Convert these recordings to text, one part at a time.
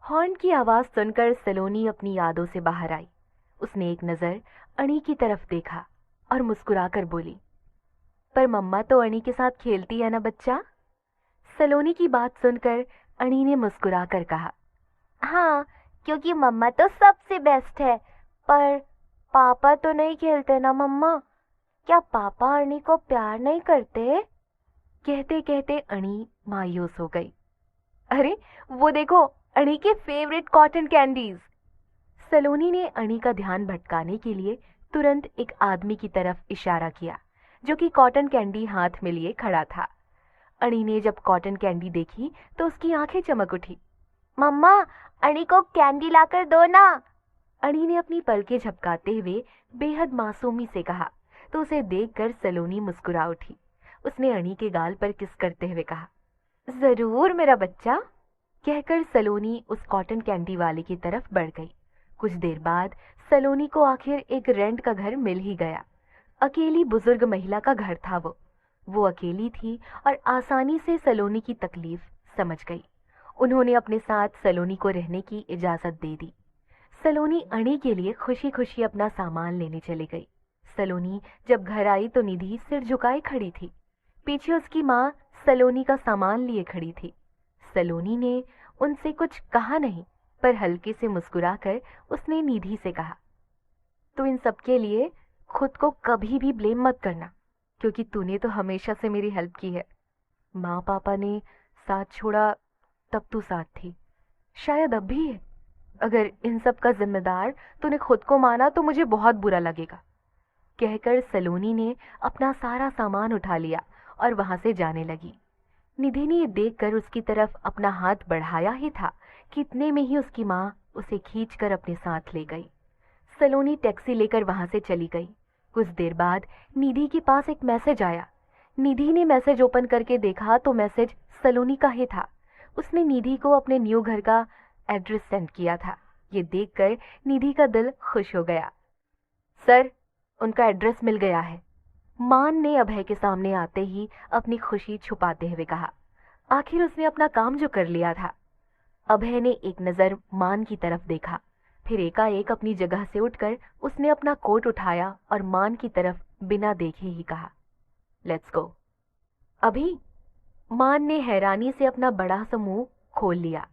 Horn की आवाज सुनकर सलोनी अपनी यादों से बाहर आई। उसने एक नजर अणी की तरफ देखा और मुस्कुराकर बोली, पर मम्मा तो अणी के साथ खेलती है ना बच्चा। सलोनी की बात सुनकर अणी ने मुस्कुराकर कहा, हाँ, क्योंकि मम्मा तो सबसे बेस्ट है। पर पापा तो नहीं खेलते ना मम्मा। क्या पापा अणी को प्यार नहीं करते? कहते कहते अणी मायूस हो गई। अरे वो देखो, अणी के फेवरेट कॉटन कैंडीज। सलोनी ने अणी का ध्यान भटकाने के लिए तुरंत एक आदमी की तरफ इशारा किया जो कि कॉटन कैंडी हाथ में लिए खड़ा था। अणी ने जब कॉटन कैंडी देखी तो उसकी आंखें चमक उठी। मम्मा, अणी को कैंडी लाकर दो ना। अणी ने अपनी पलकें झपकाते हुए बेहद मासूमी से कहा तो उसे देखकर सलोनी मुस्कुरा उठी। उसने अणी के गाल पर किस करते हुए कहा, जरूर मेरा बच्चा। कहकर सलोनी उस कॉटन कैंडी वाले की तरफ बढ़ गई। कुछ देर बाद सलोनी को आखिर एक रेंट का घर मिल ही गया। अकेली बुजुर्ग महिला का घर था वो अकेली थी और आसानी से सलोनी की तकलीफ समझ गई। उन्होंने अपने साथ सलोनी को रहने की इजाजत दे दी। सलोनी अणी के लिए खुशी खुशी अपना सामान लेने चली गई। सलोनी जब घर आई तो निधि सिर झुकाए खड़ी थी। पीछे उसकी माँ सलोनी का सामान लिए खड़ी थी। सलोनी ने उनसे कुछ कहा नहीं, पर हल्के से मुस्कुराकर उसने निधि से कहा, तो इन सब के लिए खुद को कभी भी ब्लेम मत करना, क्योंकि तूने तो हमेशा से मेरी हेल्प की है। माँ पापा ने साथ छोड़ा तब तू साथ थी, शायद अब भी है। अगर इन सब का जिम्मेदार तूने खुद को माना तो मुझे बहुत बुरा लगेगा। कहकर सलोनी ने अपना सारा सामान उठा लिया और वहां से जाने लगी। निधि ने देखकर उसकी तरफ अपना हाथ बढ़ाया ही था कि इतने में ही उसकी माँ उसे खींचकर अपने साथ ले गई। सलोनी टैक्सी लेकर वहां से चली गई। कुछ देर बाद निधि के पास एक मैसेज आया। निधि ने मैसेज ओपन करके देखा तो मैसेज सलोनी का ही था। उसने निधि को अपने न्यू घर का एड्रेस सेंड किया था। ये देखकर निधि का दिल खुश हो गया। सर, उनका एड्रेस मिल गया है। मान ने अभय के सामने आते ही अपनी खुशी छुपाते हुए कहा। आखिर उसने अपना काम जो कर लिया था। अभय ने एक नजर मान की तरफ देखा, फिर एकाएक अपनी जगह से उठकर उसने अपना कोट उठाया और मान की तरफ बिना देखे ही कहा, लेट्स गो। अभी? मान ने हैरानी से अपना बड़ा सा मुंह खोल लिया,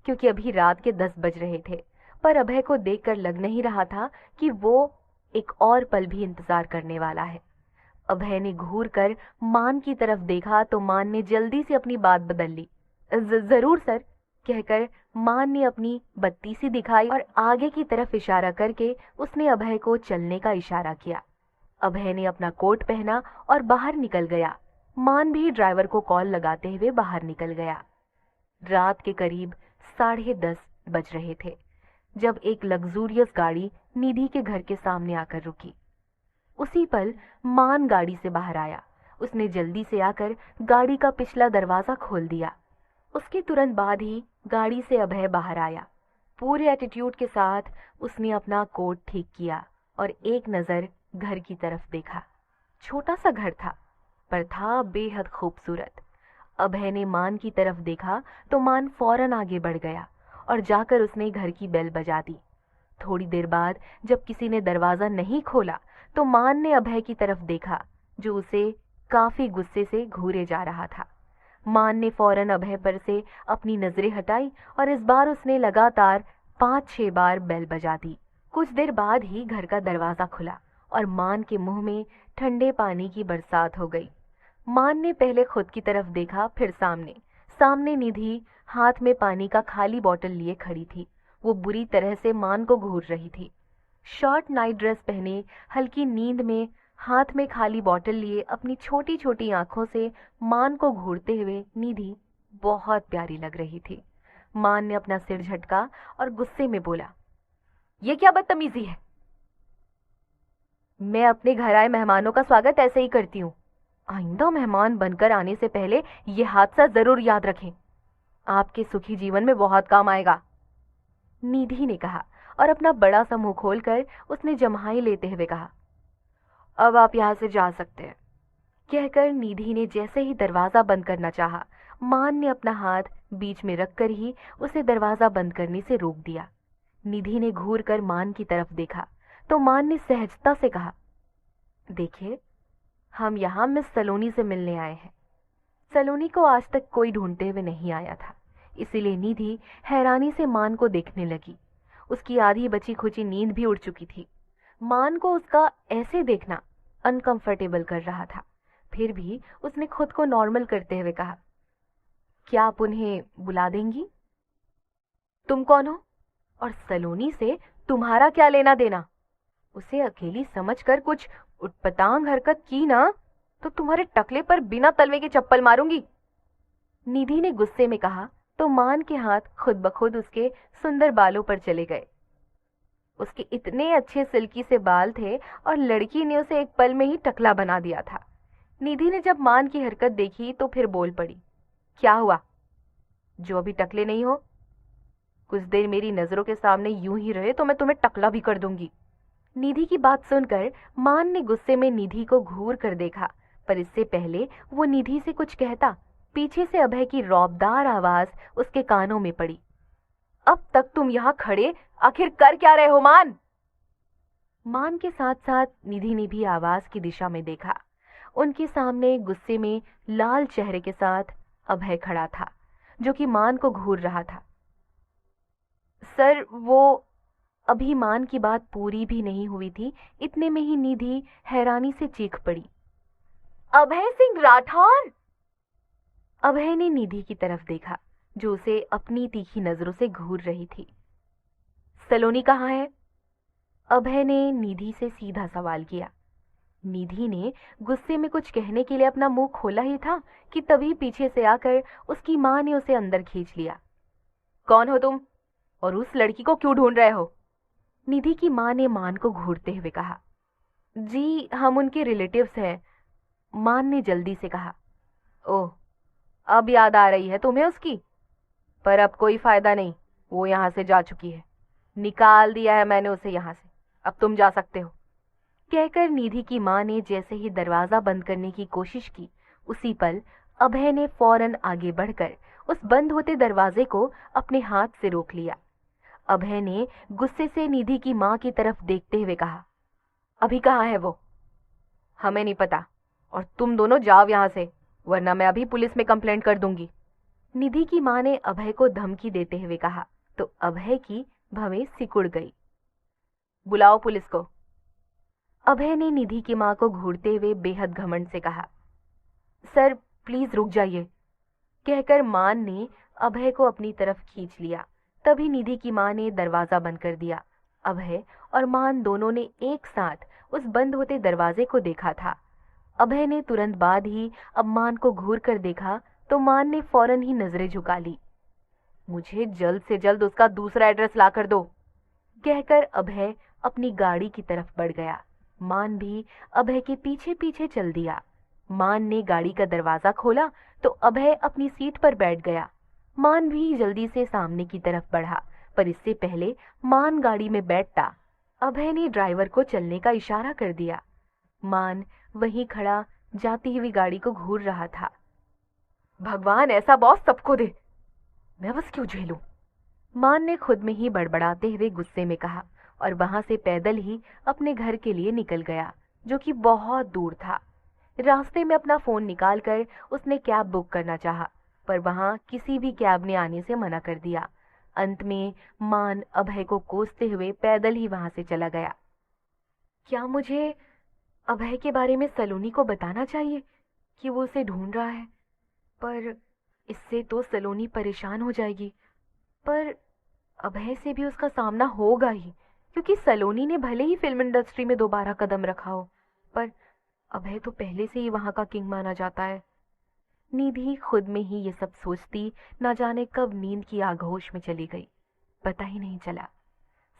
क्योंकि अभी रात के 10 बज रहे थे, पर अभय को देखकर लग नहीं रहा था कि वो एक और पल भी इंतजार करने वाला है। अभय ने घूर कर मान की तरफ देखा तो मान ने जल्दी से अपनी बात बदल ली। जरूर सर, कहकर मान ने अपनी बत्ती सी दिखाई और आगे की तरफ इशारा करके उसने अभय को चलने का इशारा किया। अभय ने अपना कोट पहना और बाहर निकल गया। मान भी ड्राइवर को कॉल लगाते हुए बाहर निकल गया। रात के करीब 10:30 बज रहे थे जब एक लग्जूरियस गाड़ी निधि के घर के सामने आकर रुकी। उसी पल मान गाड़ी से बाहर आया। उसने जल्दी से आकर गाड़ी का पिछला दरवाजा खोल दिया। उसके तुरंत बाद ही गाड़ी से अभय बाहर आया। पूरे एटीट्यूड के साथ उसने अपना कोट ठीक किया और एक नजर घर की तरफ देखा। छोटा सा घर था, पर था बेहद खूबसूरत। अभय ने मान की तरफ देखा तो मान फौरन आगे बढ़ गया और जाकर उसने घर की बेल बजा दी। थोड़ी देर बाद जब किसी ने दरवाजा नहीं खोला तो मान ने अभय की तरफ देखा, जो उसे काफी गुस्से से घूरे जा रहा था। मान ने फौरन अभय पर से अपनी नजरें हटाई और इस बार उसने लगातार 5-6 बार बेल बजा दी। कुछ देर बाद ही घर का दरवाजा खुला और मान के मुंह में ठंडे पानी की बरसात हो गई। मान ने पहले खुद की तरफ देखा, फिर सामने। सामने निधि हाथ में पानी का खाली बोतल लिए खड़ी थी। वो बुरी तरह से मान को घूर रही थी। शॉर्ट नाइट ड्रेस पहने, हल्की नींद में, हाथ में खाली बोतल लिए अपनी छोटी छोटी आंखों से मान को घूरते हुए निधि बहुत प्यारी लग रही थी। मान ने अपना सिर झटका और गुस्से में बोला, ये क्या बदतमीजी है? मैं अपने घर आए मेहमानों का स्वागत ऐसे ही करती हूँ। आइंदा मेहमान बनकर आने से पहले ये हादसा जरूर याद रखें। आपके सुखी जीवन में बहुत काम आएगा, निधि ने कहा और अपना बड़ा सा मुंह खोलकर उसने जम्हाई लेते हुए कहा, अब आप यहां से जा सकते हैं। कहकर निधि ने जैसे ही दरवाजा बंद करना चाहा, मान ने अपना हाथ बीच में रखकर ही उसे दरवाजा बंद करने से रोक दिया। निधि ने घूर कर मान की तरफ देखा तो मान ने सहजता से कहा, देखिए, हम यहाँ मिस सलोनी से मिलने आए हैं। सलोनी को आज तक कोई ढूंढते हुए नहीं आया था, इसीलिए निधि हैरानी से मान को देखने लगी। उसकी आधी बची खुची नींद भी उड़ चुकी थी। मान को उसका ऐसे देखना अनकंफर्टेबल कर रहा था। फिर भी उसने खुद को नॉर्मल करते हुए कहा, क्या आप उन्हें बुला देंगी? तुम कौन हो और सलोनी से तुम्हारा क्या लेना देना? उसे अकेली समझकर कुछ उटपटांग हरकत की ना तो तुम्हारे टकले पर बिना तलवे के चप्पल मारूंगी। निधि ने गुस्से में कहा तो मान के हाथ खुद ब खुद उसके सुंदर बालों पर चले गए। उसके इतने अच्छे सिल्की से बाल थे और लड़की ने उसे एक पल में ही टकला बना दिया था। निधि ने जब मान की हरकत देखी तो फिर बोल पड़ी, क्या हुआ? जो अभी टकले नहीं हो? कुछ देर मेरी नजरों के सामने यूं ही रहे तो मैं तुम्हें टकला भी कर दूंगी। निधि की बात सुनकर मान ने गुस्से में निधि को घूर कर देखा, पर इससे पहले वो निधि से कुछ कहता, पीछे से अभय की रौबदार आवाज उसके कानों में पड़ी, अब तक तुम यहाँ खड़े आखिर कर क्या रहे हो मान? मान के साथ साथ निधि ने भी आवाज की दिशा में देखा। उनके सामने गुस्से में लाल चेहरे के साथ अभय खड़ा था, जो कि मान को घूर रहा था। सर, वो अभी मान की बात पूरी भी नहीं हुई थी, इतने में ही निधि हैरानी से चीख पड़ी, अभय सिंह राठौर! अभय ने निधि की तरफ देखा, जो उसे अपनी तीखी नजरों से घूर रही थी। सलोनी कहाँ है? अभय ने निधि से सीधा सवाल किया। निधि ने गुस्से में कुछ कहने के लिए अपना मुंह खोला ही था कि तभी पीछे से आकर उसकी मां ने उसे अंदर खींच लिया। कौन हो तुम और उस लड़की को क्यों ढूंढ रहे हो? निधि की मां ने मान को घूरते हुए कहा। जी, हम उनके रिलेटिव्स हैं, मान ने जल्दी से कहा। ओह, अब याद आ रही है तुम्हें उसकी? पर अब कोई फायदा नहीं, वो यहाँ से जा चुकी है। निकाल दिया है मैंने उसे यहाँ से, अब तुम जा सकते हो। कहकर निधि की मां ने जैसे ही दरवाजा बंद करने की कोशिश की, उसी पल अभय ने फौरन आगे बढ़कर उस बंद होते दरवाजे को अपने हाथ से रोक लिया। अभय ने गुस्से से निधि की मां की तरफ देखते हुए कहा, अभी कहाँ है वो? हमें नहीं पता, और तुम दोनों जाओ यहाँ से, वरना मैं अभी पुलिस में कंप्लेंट कर दूंगी। निधि की मां ने अभय को धमकी देते हुए कहा तो अभय की भवें सिकुड़ गई। बुलाओ पुलिस को। अभय ने निधि की मां को घूरते हुए बेहद घमंड से कहा। सर, प्लीज रुक जाइए, कहकर मान ने अभय को अपनी तरफ खींच लिया। तभी निधि की मां ने दरवाजा बंद कर दिया। अभय और मान दोनों ने एक साथ उस बंद होते दरवाजे को देखा था। अभय ने तुरंत बाद ही अब मान को घूर कर देखा तो मान ने फौरन ही नजरें झुका ली। मुझे जल्द से जल्द उसका दूसरा एड्रेस ला कर दो, कहकर अभय अपनी गाड़ी की तरफ बढ़ गया। मान भी अभय के पीछे पीछे चल दिया। मान ने गाड़ी का दरवाजा खोला तो अभय अपनी सीट पर बैठ गया। मान भी जल्दी से सामने की तरफ बढ़ा, पर इससे पहले मान गाड़ी में बैठता अभय ने ड्राइवर को चलने का इशारा कर दिया। मान वहीं खड़ा जाती हुई गाड़ी को घूर रहा था। भगवान ऐसा बॉस सबको दे, मैं बस क्यों झेलूं? मान ने खुद में ही बड़बड़ाते हुए गुस्से में कहा और वहां से पैदल ही अपने घर के लिए निकल गया, जो कि बहुत दूर था। रास्ते में अपना फोन निकालकर उसने कैब बुक करना चाहा, पर वहां किसी भी कैब ने आने से मना कर दिया। अंत में मान अभय को कोसते हुए पैदल ही वहां से चला गया। क्या मुझे अभय के बारे में सलोनी को बताना चाहिए कि वो उसे ढूंढ रहा है? पर इससे तो सलोनी परेशान हो जाएगी। पर अभय से भी उसका सामना होगा ही, क्योंकि सलोनी ने भले ही फिल्म इंडस्ट्री में दोबारा कदम रखा हो, पर अभय तो पहले से ही वहां का किंग माना जाता है। निधि खुद में ही ये सब सोचती न जाने कब नींद की आगोश में चली गई, पता ही नहीं चला।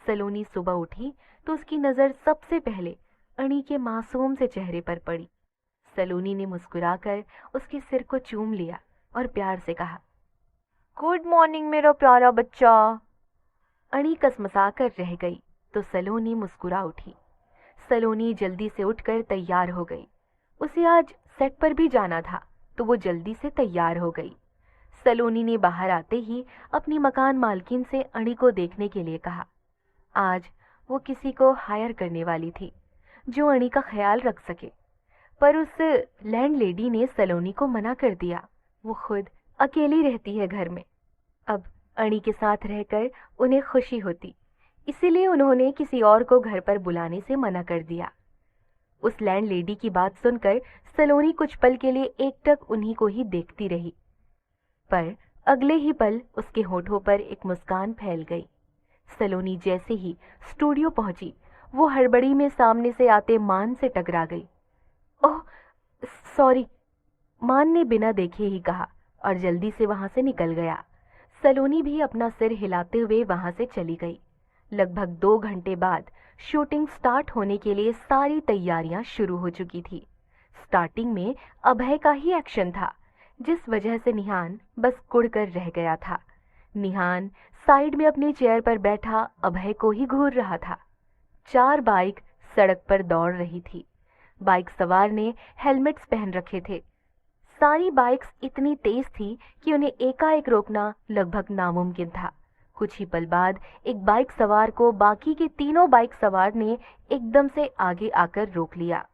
सलोनी सुबह उठी तो उसकी नजर सबसे पहले अणी के मासूम से चेहरे पर पड़ी। सलोनी ने मुस्कुराकर उसके सिर को चूम लिया और प्यार से कहा, गुड मॉर्निंग मेरा प्यारा बच्चा। अणी कसमसा कर रह गई तो सलोनी मुस्कुरा उठी। सलोनी जल्दी से उठकर तैयार हो गई। उसे आज सेट पर भी जाना था तो वो जल्दी से तैयार हो गई। सलोनी ने बाहर आते ही अपनी मकान मालकिन से अणी को देखने के लिए कहा। आज वो किसी को हायर करने वाली थी जो अणी का ख्याल रख सके, पर उस लैंडलेडी ने सलोनी को मना कर दिया। वो खुद अकेली रहती है घर में। अब अणी के साथ रहकर उन्हें खुशी होती, इसीलिए उन्होंने किसी और को घर पर बुलाने से मना कर दिया। उस लैंडलेडी की बात सुनकर सलोनी कुछ पल के लिए एकटक उन्हीं को ही देखती रही, पर अगले ही पल उसके होठों पर एक मुस्कान फैल गई। सलोनी जैसे ही स्टूडियो पहुंची, वो हड़बड़ी में सामने से आते मान से टकरा गई। ओह सॉरी, मान ने बिना देखे ही कहा और जल्दी से वहां से निकल गया। सलोनी भी अपना सिर हिलाते हुए वहां से चली गई। लगभग 2 घंटे बाद शूटिंग स्टार्ट होने के लिए सारी तैयारियां शुरू हो चुकी थी। स्टार्टिंग में अभय का ही एक्शन था, जिस वजह से निहान बस कुड़कर रह गया था। निहान साइड में अपनी चेयर पर बैठा अभय को ही घूर रहा था। 4 बाइक सड़क पर दौड़ रही थी। बाइक सवार ने हेलमेट्स पहन रखे थे। सारी बाइक्स इतनी तेज थी कि उन्हें एकाएक रोकना लगभग नामुमकिन था। कुछ ही पल बाद एक बाइक सवार को बाकी के तीनों बाइक सवार ने एकदम से आगे आकर रोक लिया।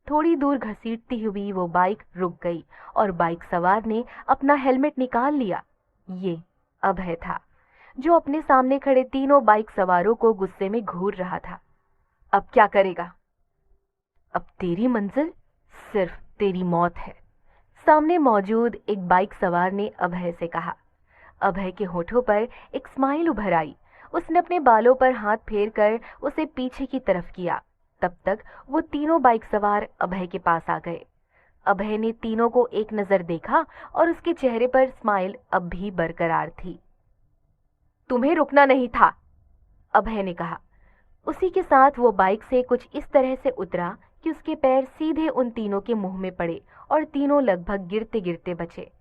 थोड़ी दूर घसीटती हुई वो बाइक रुक गई और बाइक सवार ने अपना हेलमेट निकाल लिया। ये अभय था, जो अपने सामने खड़े तीनों बाइक सवारों को गुस्से में घूर रहा था। अब क्या करेगा? अब तेरी मंजिल सिर्फ तेरी मौत है, सामने मौजूद एक बाइक सवार ने अभय से कहा। अभय के होठों पर एक स्माइल उभर आई। उसने अपने बालों पर हाथ फेरकर उसे पीछे की तरफ किया। तब तक वो तीनों बाइक सवार अभय के पास आ गए। अभय ने तीनों को एक नजर देखा और उसके चेहरे पर स्माइल अब भी बरकरार थी। तुम्हें रुकना नहीं था, अभय ने कहा। उसी के साथ वो बाइक से कुछ इस तरह से उतरा कि उसके पैर सीधे उन तीनों के मुंह में पड़े और तीनों लगभग गिरते गिरते बचे।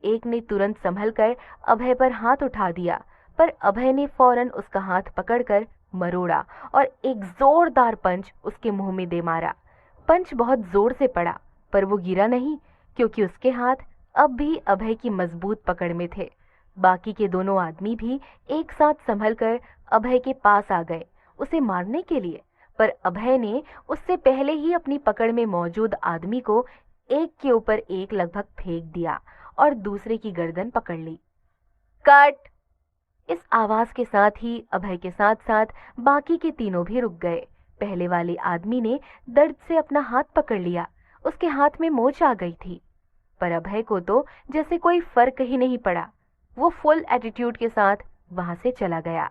एक ने तुरंत संभलकर अभय पर हाथ उठा दिया, पर अभय ने फौरन उसका हाथ पकड़कर मरोड़ा और एक जोरदार पंच उसके मुंह में दे मारा। पंच बहुत जोर से पड़ा, पर वो गिरा नहीं, क्योंकि उसके हाथ अब भी अभय की मजबूत पकड़ में थे। बाकी के दोनों आदमी भी एक साथ संभलकर अभय के पास आ गए उसे मारने के लिए, पर अभय ने उससे पहले ही अपनी पकड़ में मौजूद आदमी को एक के ऊपर एक लगभग फेंक दिया और दूसरे की गर्दन पकड़ ली। कट! इस आवाज के साथ ही अभय के साथ साथ बाकी के तीनों भी रुक गए। पहले वाले आदमी ने दर्द से अपना हाथ पकड़ लिया। उसके हाथ में मोच आ गई थी, पर अभय को तो जैसे कोई फर्क ही नहीं पड़ा। वो फुल एटीट्यूड के साथ वहां से चला गया।